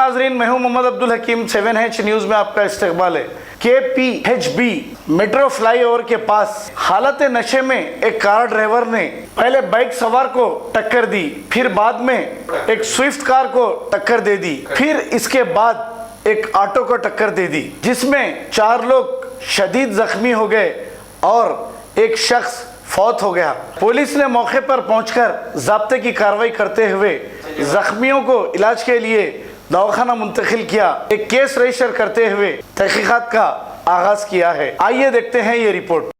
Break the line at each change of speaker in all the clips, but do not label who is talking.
नाजरीन, मैं हूं मोहम्मद अब्दुल हकीम। 7H न्यूज में आपका इस्तकबाल है। KPHB मेट्रो फ्लाईओवर के पास हालत नशे में एक कार ड्राइवर ने पहले बाइक सवार को टक्कर दी, फिर बाद में एक स्विफ्ट कार को टक्कर दे दी, फिर इसके बाद एक ऑटो को टक्कर दे दी, जिसमें 4 लोग शदीद जख्मी हो गए और एक शख्स फौत हो गया। पुलिस ने मौके पर पहुंचकर ज़ाब्ते की कार्रवाई करते हुए जख्मियों को इलाज के लिए दवाखाना मुंतकिल किया। एक केस रजिस्टर करते हुए तहकीकात का आगाज किया है। आइए देखते हैं ये रिपोर्ट।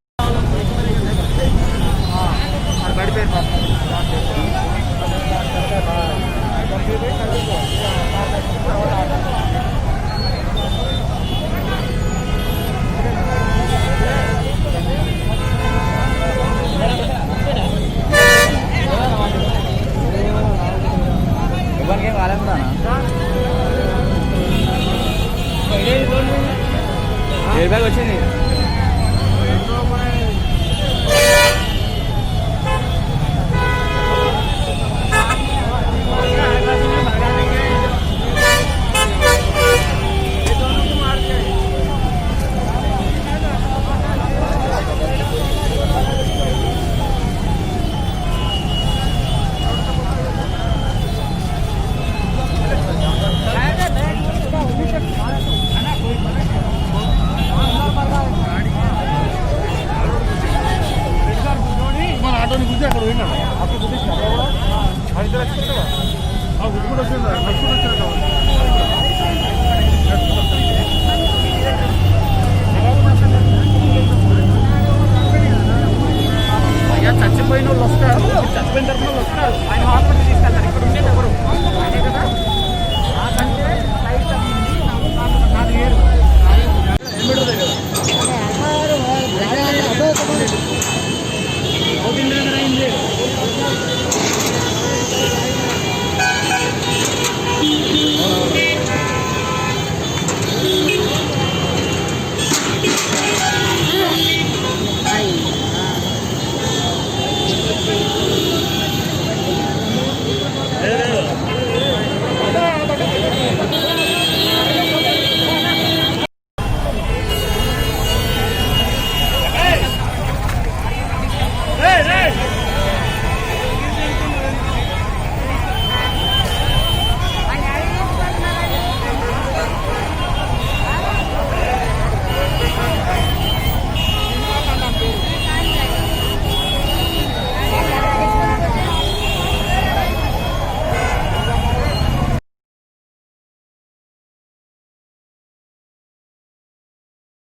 వచ్చింది చచ్చిపోయిన వాళ్ళు వస్తారు, చచ్చిపోయిన తరఫున వస్తారు, ఆయన హాస్పిటల్ తీసుకెళ్తారు. ఇక్కడ ఉండేది ఎవరు ఆయనే కదా. నాకంటే లైట్ నాది ఏడు అయింది.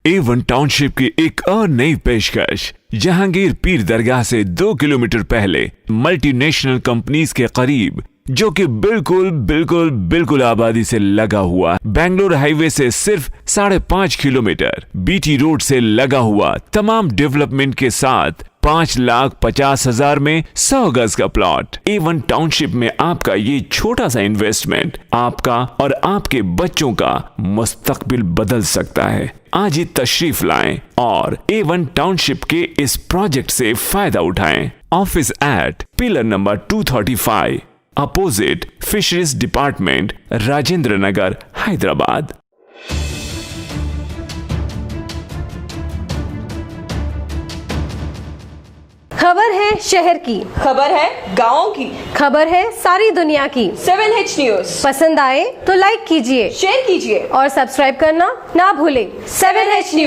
A1 टाउनशिप की एक और नई पेशकश। जहांगीर पीर दरगाह से 2 किलोमीटर पहले मल्टीनेशनल कंपनीज के करीब, जो कि बिल्कुल आबादी से लगा हुआ, बेंगलोर हाईवे से सिर्फ 5.5 किलोमीटर, BT रोड से लगा हुआ, तमाम डेवलपमेंट के साथ 5,50,000 में 100 गज का प्लॉट। A1 टाउनशिप में आपका ये छोटा सा इन्वेस्टमेंट आपका और आपके बच्चों का मुस्तकबिल बदल सकता है। आज ही तशरीफ लाएं और A1 टाउनशिप के इस प्रोजेक्ट से फायदा उठाएं। Office at pillar number 235, opposite fisheries department, Rajendra Nagar, Hyderabad.
खबर है शहर की,
खबर है गाँव की,
खबर है सारी दुनिया की।
7H न्यूज
पसंद आए तो लाइक कीजिए,
शेयर कीजिए
और सब्सक्राइब करना ना भूलें।
7H news.